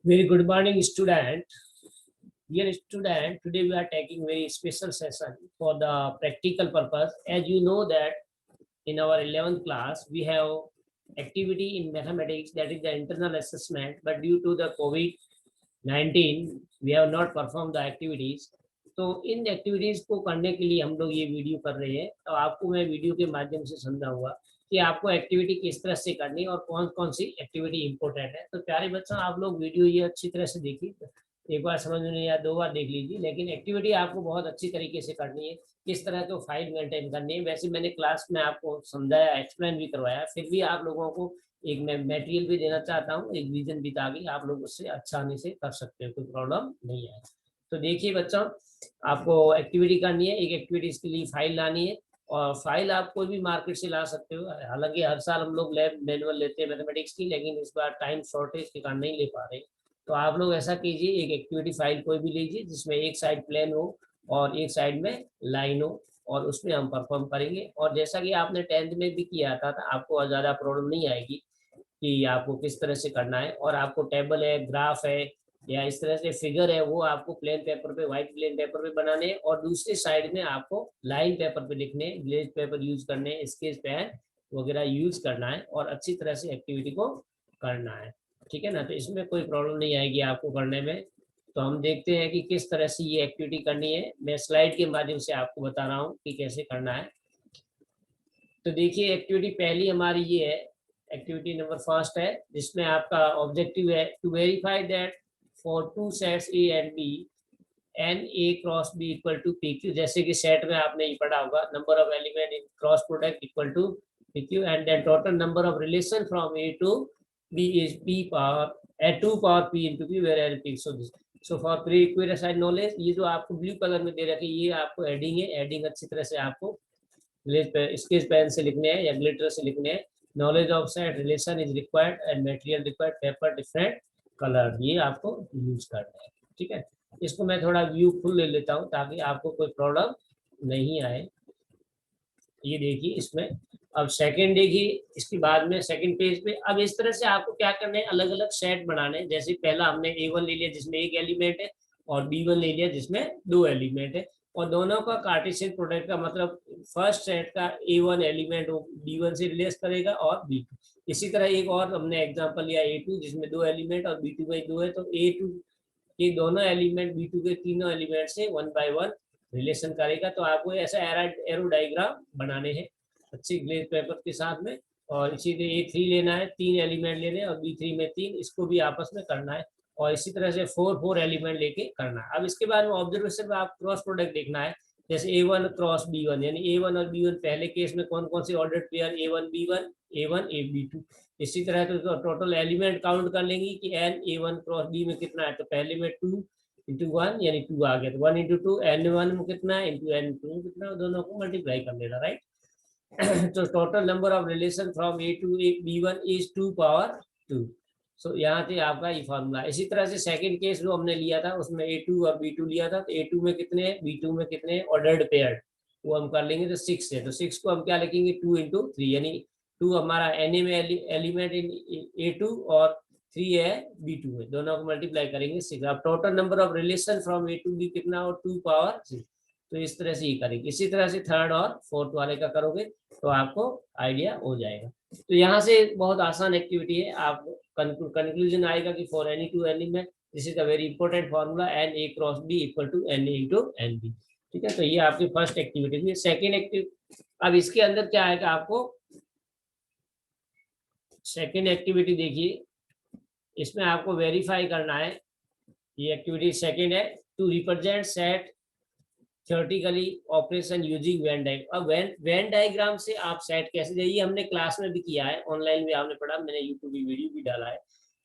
Very good morning, student. Dear student, today we are taking very special session for the practical purpose. As you know that in our 11th class, we have activity in mathematics, that is the internal assessment, but due to the COVID-19, we have not performed the activities. तो इन activities को करने के लिए हम लोग ये video कर रहे हैं। तो आपको मैं वीडियो के माध्यम से समझाऊंगा कि आपको एक्टिविटी किस तरह से करनी है और कौन कौन सी एक्टिविटी इंपॉर्टेंट है। तो प्यारे बच्चों, आप लोग वीडियो ये अच्छी तरह से देखिए, एक बार समझ में नहीं या दो बार देख लीजिए, लेकिन एक्टिविटी आपको बहुत अच्छी तरीके से करनी है। किस तरह को फाइल मेंटेन करनी है, वैसे मैंने क्लास में आपको समझाया, एक्सप्लेन भी करवाया, फिर भी आप लोगों को एक मैं मटेरियल भी देना चाहता हूँ, एक विजन भी, ताकि आप लोग उससे आसानी से कर सकते हो, कोई प्रॉब्लम नहीं है। तो देखिए बच्चों, आपको एक्टिविटी करनी है। एक एक्टिविटीज के लिए फाइल लानी है, और फाइल आप कोई भी मार्केट से ला सकते हो। हालांकि हर साल हम लोग लैब मैनुअल लेते हैं मैथमेटिक्स की, लेकिन इस बार टाइम शॉर्टेज के कारण नहीं ले पा रहे। तो आप लोग ऐसा कीजिए, एक एक्टिविटी फाइल कोई भी लीजिए जिसमें एक साइड प्लेन हो और एक साइड में लाइन हो, और उसमें हम परफॉर्म करेंगे। और जैसा कि आपने 10th में भी किया था, आपको ज़्यादा प्रॉब्लम नहीं आएगी कि आपको किस तरह से करना है। और आपको टेबल है, ग्राफ है, या इस तरह से फिगर है, वो आपको प्लेन पेपर पे, व्हाइट प्लेन पेपर पे बनाने हैं, और दूसरी साइड में आपको लाइन पेपर पे लिखने, ग्लेज पेपर यूज करने, स्केच पेन वगैरह यूज करना है, और अच्छी तरह से एक्टिविटी को करना है। ठीक है ना? तो इसमें कोई प्रॉब्लम नहीं आएगी आपको करने में। तो हम देखते हैं कि किस तरह से ये एक्टिविटी करनी है। मैं स्लाइड के माध्यम से आपको बता रहा हूँ कि कैसे करना है। तो देखिए, एक्टिविटी पहली हमारी ये है, एक्टिविटी नंबर फर्स्ट है, जिसमें आपका ऑब्जेक्टिव है to verify that for two sets A and B N A cross B equal to P Q. जैसे कि सेट में आपने ये पढ़ा होगा, number of element in cross product equal to P Q, and then total number of relation from A to B is P power A to power P into P, where L P. So for pre required knowledge, ये जो आपको blue colour में दे रखे, ये आपको adding है। Adding अच्छी तरह से आपको स्केच पेन से लिखने हैं या ग्लिटर से लिखने हैं। Knowledge of set relation is required and material required, paper different colour, ये आपको यूज करना है। ठीक है, इसको मैं थोड़ा व्यू फुल ले लेता हूँ ताकि आपको कोई प्रॉब्लम नहीं आए। ये देखिए, इसमें अब सेकंड देखिए, इसके बाद में सेकंड पेज पे अब इस तरह से आपको क्या करना है, अलग अलग सेट बनाने हैं। जैसे पहला हमने A1 ले लिया जिसमें एक एलिमेंट है, और B1 ले लिया जिसमें दो एलिमेंट है, और दोनों का कार्टेशियन प्रोडक्ट का मतलब फर्स्ट सेट का A1 एलिमेंट वो B1 से रिलेट करेगा, और B2। इसी तरह एक और हमने एग्जांपल लिया A2 जिसमें दो एलिमेंट और B2 में दो है, तो A2 ये दोनों एलिमेंट B2 के तीनों एलिमेंट से 1 by 1 रिलेशन करेगा। तो आपको ऐसा एरो डायग्राम बनाने हैं अच्छी ग्लेज पेपर के साथ में। और इसी तरह A3 लेना है, तीन एलिमेंट लेने हैं, और B3 में तीन, इसको भी आपस में करना है। और इसी तरह से 4 एलिमेंट लेके करना है। अब इसके बाद में ऑब्जर्वेशन में आप क्रॉस प्रोडक्ट देखना है, जैसे A1 क्रॉस B1, यानी A1 और B1 पहले केस में कौन कौन से order pair, A1 B1, A1 AB2। इसी तरह तो टोटल एलिमेंट काउंट कर लेंगे कि एन A1 क्रॉस B में कितना है, तो पहले में 2 इंटू 1 यानी 2 आ गया, तो 1 इंटू 2 N1 में कितना है, इंटू N2 कितना, दोनों को मल्टीप्लाई कर लेना, राइट। तो total number of relation from A to B1 is 2 power 2। So यहाँ से आपका ये फॉर्मूला। इसी तरह से सेकंड केस जो हमने लिया था उसमें A2 और B2 लिया था, तो A2 में कितने हैं, B2 में कितने हैं, ऑर्डर्ड पेयर, वो हम कर लेंगे, तो 6 है। तो 6 को हम क्या लिखेंगे, 2 इंटू 3, यानी 2 हमारा Na में एलिमेंट इन A2 और 3 है B2 में, दोनों को मल्टीप्लाई करेंगे 6। अब total number of relation from A to B कितना, और 2 पावर 6। तो इस तरह से ही करेंगे। इसी तरह से थर्ड और फोर्थ वाले का करोगे तो आपको आइडिया हो जाएगा। तो यहाँ से बहुत आसान एक्टिविटी है, आप कंक्लूजन आएगा कि for any two element this is a very important formula, N A cross B equal to N A into N B. ठीक है, तो ये आपकी फर्स्ट एक्टिविटी थी। सेकेंड एक्टिविटी, अब इसके अंदर क्या आएगा, आपको सेकेंड एक्टिविटी देखिए, इसमें आपको वेरीफाई करना है। ये एक्टिविटी सेकेंड है, to represent set theoretically operation using Venn diagram. अब वेन डायग्राम से आप सेट कैसे दे, ये हमने क्लास में भी किया है, ऑनलाइन भी आपने पढ़ा, मैंने यूट्यूब भी वीडियो भी डाला है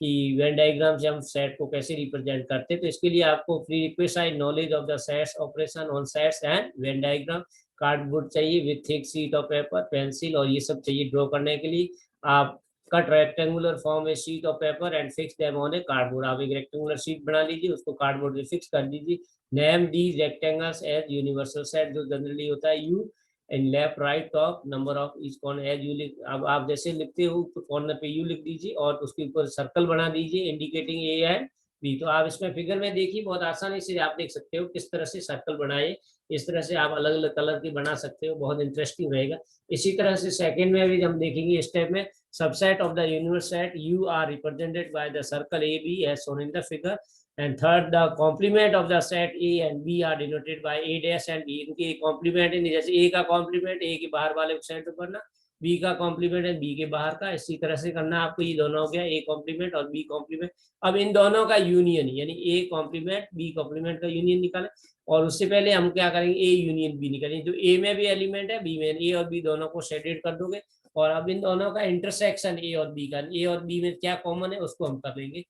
कि वेन डायग्राम से हम सेट को कैसे रिप्रेजेंट करते हैं। तो इसके लिए आपको pre request knowledge of the sets operation on sets and Venn diagram. Cardboard चाहिए with thick sheet of paper, pencil, और ये सब चाहिए ड्रॉ करने के लिए। आप cut rectangular form a sheet of paper and fix them on a cardboard. आप एक रेक्टेंगुलर शीट बना लीजिए, उसको कार्डबोर्ड पे फिक्स कर दीजिए। Name these rectangles as universal set, जो जनरली होता है U, in left right top number of each corner as U लिख। अब आप जैसे लिखते हो तो कॉर्नर पे यू लिख दीजिए, और उसके ऊपर सर्कल बना दीजिए इंडिकेटिंग ए एंड बी। तो आप इसमें फिगर में देखिए, बहुत आसानी से आप देख सकते हो किस तरह से सर्कल बनाए। इस तरह से आप अलग अलग कलर की बना सकते हो, बहुत इंटरेस्टिंग रहेगा। इसी तरह से सेकंड में भी हम देखेंगे स्टेप में, subset of the universe set U are represented by the circle A B as shown in the figure. And third, the complement of the set A and B are denoted by A dash and B. इनके complement, जैसे A का complement A के बाहर वाले को set करना, B का complement है बी के बाहर का, इसी तरह से करना आपको। ये दोनों हो गया, ए कॉम्प्लीमेंट और बी कॉम्प्लीमेंट। अब इन दोनों का यूनियन, यानी ए कॉम्प्लीमेंट बी कॉम्प्लीमेंट का यूनियन निकालें। और उससे पहले हम क्या करेंगे, ए यूनियन बी निकालेंगे। जो ए में भी एलिमेंट है बी में, ए और बी दोनों को शेडेड कर दोगे। और अब इन दोनों का इंटरसेक्शन ए और बी का, ए और बी में क्या कॉमन है उसको हम कर लेंगे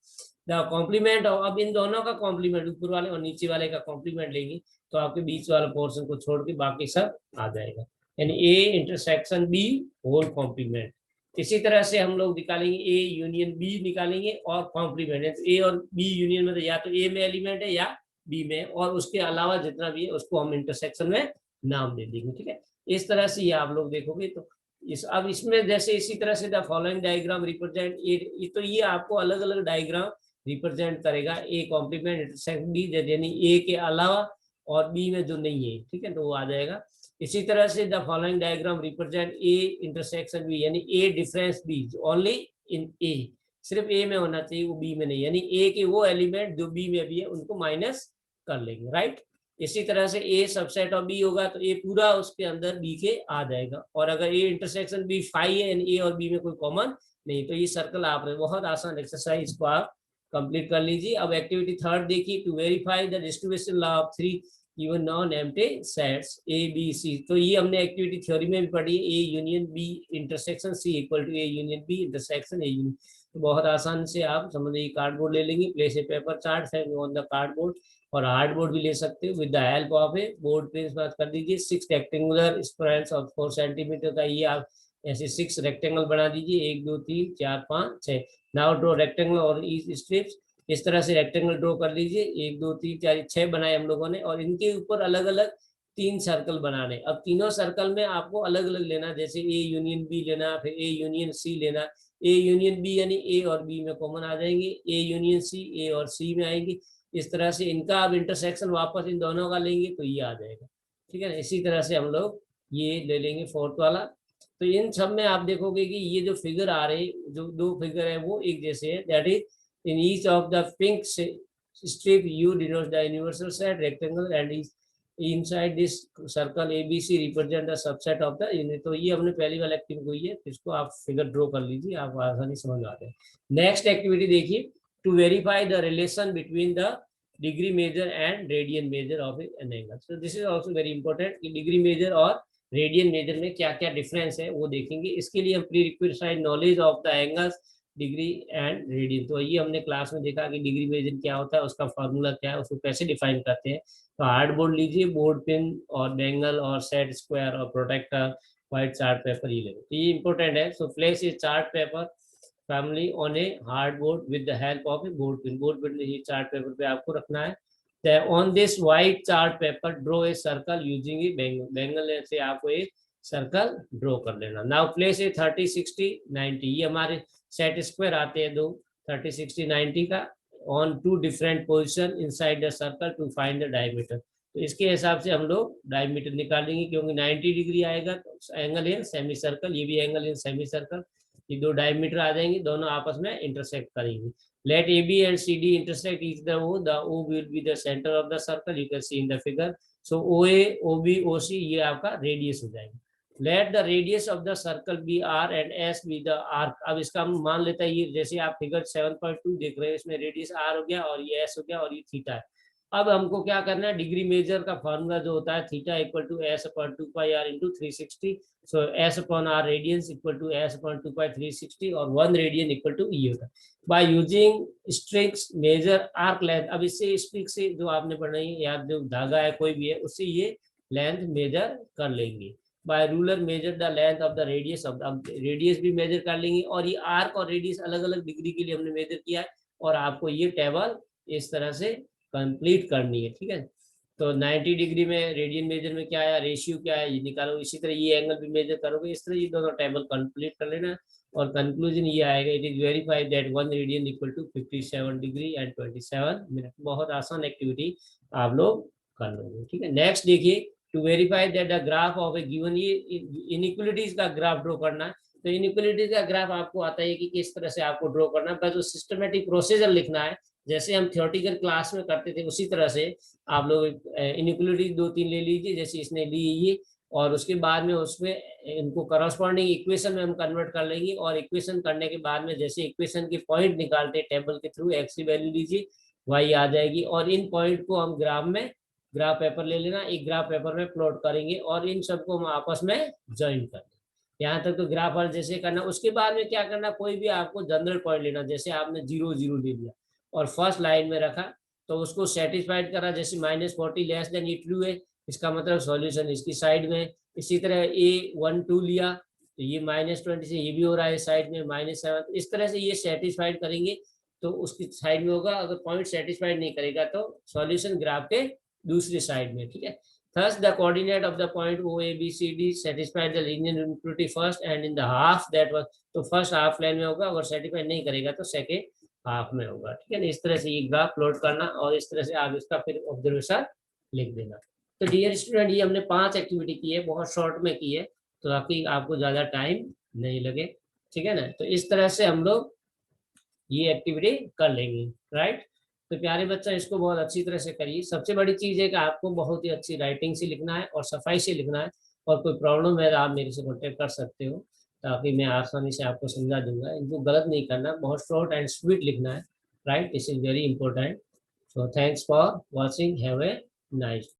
द कॉम्प्लीमेंट। अब इन दोनों का कॉम्प्लीमेंट, ऊपर वाले और नीचे वाले का कॉम्प्लीमेंट लेंगे, तो आपके बीच वाला पोर्शन को छोड़ के बाकी सब आ जाएगा, यानी A intersection B whole complement. इसी तरह से हम लोग निकालेंगे ए यूनियन बी निकालेंगे और कॉम्प्लीमेंट। ए और बी यूनियन में तो या तो ए में एलिमेंट है या बी में, और उसके अलावा जितना भी है उसको हम इंटरसेक्शन में नाम दे देंगे, ठीक है। इस तरह से ये आप लोग देखोगे। तो अब इसमें जैसे इसी तरह से द फॉलोइंग डायग्राम रिप्रेजेंट ए, तो ये आपको अलग अलग डायग्राम रिप्रेजेंट करेगा ए कॉम्प्लीमेंट इंटरसेक्ट बी, यानी ए के अलावा और बी में जो नहीं है, ठीक है, तो वो आ जाएगा। इसी तरह से the following diagram represent A intersection B, यानी A difference B only in A, सिर्फ ए में होना चाहिए, वो बी में नहीं, यानी ए के वो एलिमेंट जो बी में भी है उनको माइनस कर लेंगे, राइट। इसी तरह से ए सबसेट ऑफ बी होगा तो ए पूरा उसके अंदर बी के आ जाएगा। और अगर ए इंटरसेक्शन बी फाई है, यानी ए और बी में कोई कॉमन नहीं, तो ये सर्कल आप, बहुत आसान एक्सरसाइज को आप कंप्लीट कर लीजिए। अब एक्टिविटी थर्ड देखिए, to verify the distribution law of three even non empty sets A B C. तो ये हमने एक्टिविटी थ्योरी में भी पढ़ी है, A union B intersection C equal to A union B intersection A union. तो बहुत आसान से आप समझिए, कार्डबोर्ड ले लेंगे, प्लेस ए पेपर चार्ट है ऑन द कार्डबोर्ड, और हार्ड बोर्ड भी ले सकते हो with the help of a board pen. बात कर दीजिए 6 रेक्टेंगुलर स्क्वायर्स ऑफ 4 सेंटीमीटर का, ये आप ऐसे 6 रेक्टेंगल बना दीजिए, 1 2 3 4 5 6। नाउ ड्रॉ रेक्टेंगल और ईच स्ट्रिप्स। इस तरह से रेक्टेंगल ड्रॉ कर लीजिए, 1 2 3 4 6 बनाए हम लोगों ने, और इनके ऊपर अलग अलग 3 सर्कल बनाने। अब तीनों सर्कल में आपको अलग अलग लेना, जैसे ए यूनियन बी लेना, फिर ए यूनियन सी लेना। ए यूनियन बी यानी ए और बी में कॉमन आ जाएंगे, ए यूनियन सी ए और सी में आएंगे। इस तरह से इनका अब इंटरसेक्शन वापस इन दोनों का लेंगे तो ये आ जाएगा, ठीक है ना। इसी तरह से हम लोग ये ले लेंगे फोर्थ वाला। तो इन सब में आप देखोगे कि ये जो फिगर आ रहे, जो दो फिगर है वो एक जैसे है, that is in each of the pink strip u denotes the universal set rectangle and is inside this circle abc represent the subset of the unit। तो ये हमने पहली वाली एक्टिविटी हुई है, इसको आप फिगर ड्रॉ कर लीजिए, आपको आसानी समझ आ जाए। नेक्स्ट एक्टिविटी देखिए, to verify the relation between the degree measure and radian measure of an angle. So this is also very important कि डिग्री मेजर और रेडियन मेजर में क्या क्या डिफरेंस है वो देखेंगे। इसके लिए हम pre requisite knowledge of the angles degree and radian. तो ये हमने क्लास में देखा कि डिग्री मेजर क्या होता है, उसका फॉर्मूला क्या है, उसको कैसे डिफाइन करते हैं। तो हार्ड बोर्ड लीजिए, बोर्ड पेन और बेंगल और सेट स्क्वायर और प्रोटेक्टर, व्हाइट चार्ट पेपर ये ले। तो ये इंपॉर्टेंट है। सो प्लेस ये chart paper firmly on a hard board with the help of a board pen. Board pen ये चार्ट पेपर पे आपको रखना है। On this white chart paper draw a circle using a bangle. Bangle से आपको एक circle draw कर लेना। नाउ प्लेस ए 30 60 90, ये हमारे सेट स्क्वायर आते हैं दो 30 60 90 का, on 2 different position inside the circle to find the diameter. तो इसके हिसाब से हम लोग डायमीटर निकालेंगे, क्योंकि 90 डिग्री आएगा तो एंगल इन सेमी सर्कल, ये भी एंगल इन सेमी सर्कल, ये दो डायमीटर आ जाएंगे, दोनों आपस में इंटरसेक्ट करेंगे। Let A B and C D intersect is the O will be the centre of the circle, you can see in the figure. So O A O B O C ये आपका radius हो जाएगा। Let the radius of the circle be R and S be the arc. अब इसका हम मान लेता है, ये जैसे आप फिगर 7.2 देख रहे हैं, इसमें रेडियस आर हो गया और ये एस हो गया और ये थीटा है। अब हमको क्या करना है, डिग्री मेजर का फॉर्मूला जो होता है theta equal to S upon 2 pi R into 360। So S upon R radians equal to S upon 2 pi 360 और 1 रेडियन इक्वल टू ई होता है। By using strix major arc length. अब इससे streak से जो आपने पढ़ाई है या जो धागा है कोई भी है, उससे ये लेंथ मेजर कर लेंगे। By ruler measure the length of the radius of the, radius भी मेजर कर लेंगे, और ये आर्क और रेडियस अलग अलग डिग्री के लिए हमने मेजर किया है, और आपको ये टेबल इस तरह से कंप्लीट करनी है, ठीक है। तो 90 डिग्री में रेडियन मेजर में क्या आया, रेशियो क्या है ये निकालो। इसी तरह ये एंगल भी मेजर करोगे, इस तरह ये दोनों टेबल कंप्लीट कर लेना। और कंक्लूजन ये आएगा, it is verified that 1 radian equal to 57 degree and 27 minute. बहुत आसान एक्टिविटी आप लोग कर लोगे, ठीक है। नेक्स्ट देखिए, to verify that the graph of a given, ये इनइक्वलिटीज का ग्राफ ड्रॉ करना है। तो इनइक्वलिटीज का ग्राफ आपको आता है कि किस तरह से आपको ड्रॉ करना है, बस जो सिस्टमेटिक प्रोसीजर लिखना है, जैसे हम थियोरेटिकल क्लास में करते थे उसी तरह से आप लोग इनइक्वलिटीज 2-3 ले लीजिए, जैसे इसने ली ये, और उसके बाद में उसमें इनको करस्पॉन्डिंग इक्वेशन में हम कन्वर्ट कर लेंगे, और इक्वेशन करने के बाद में जैसे इक्वेशन के पॉइंट निकालते हैं टेबल के थ्रू, एक्स की वैल्यू लीजिए, वाई आ जाएगी, और इन पॉइंट को हम ग्राफ में, ग्राफ पेपर ले लेना, एक ग्राफ पेपर में प्लॉट करेंगे और इन सबको हम आपस में ज्वाइन कर देंगे। यहाँ तक तो ग्राफ वाल जैसे करना। उसके बाद में क्या करना, कोई भी आपको जनरल पॉइंट लेना, जैसे आपने 0 0 ले लिया और फर्स्ट लाइन में रखा, तो उसको सेटिस्फाइड करा, जैसे -40 लेस देन ये ट्रू है, इसका मतलब सॉल्यूशन इसकी साइड में। इसी तरह A12 लिया, तो ये -20 से ये भी हो रहा है साइड में, -7, इस तरह से ये सेटिस्फाइड करेंगे तो उसकी साइड में होगा। अगर पॉइंट सेटिस्फाइड नहीं करेगा तो सॉल्यूशन ग्राफ के दूसरी साइड में, ठीक है। Thus, the coordinate of the point O, A, B, C, D satisfied the linear inequality first and in the half that was, तो फर्स्ट हाफ लाइन में होगा, अगर सेटिस्फाइड नहीं करेगा तो सेकेंड हाफ में होगा, ठीक है ना। इस तरह से ये ग्राफ प्लॉट करना और इस तरह से आप इसका फिर ऑब्जर्वेशन लिख देना। तो डियर स्टूडेंट, ये हमने 5 एक्टिविटी की है, बहुत शॉर्ट में की है, तो ताकि आपको ज़्यादा टाइम नहीं लगे, ठीक है ना। तो इस तरह से हम लोग ये एक्टिविटी कर लेंगे, राइट। तो प्यारे बच्चा, इसको बहुत अच्छी तरह से करिए। सबसे बड़ी चीज़ है कि आपको बहुत ही अच्छी राइटिंग से लिखना है और सफाई से लिखना है, और कोई प्रॉब्लम है आप मेरे से कॉन्टेक्ट कर सकते हो, ताकि मैं आसानी से आपको समझा दूंगा। इनको गलत नहीं करना, बहुत शॉर्ट एंड स्वीट लिखना है, right. This is very important. So thanks for watching, have a nice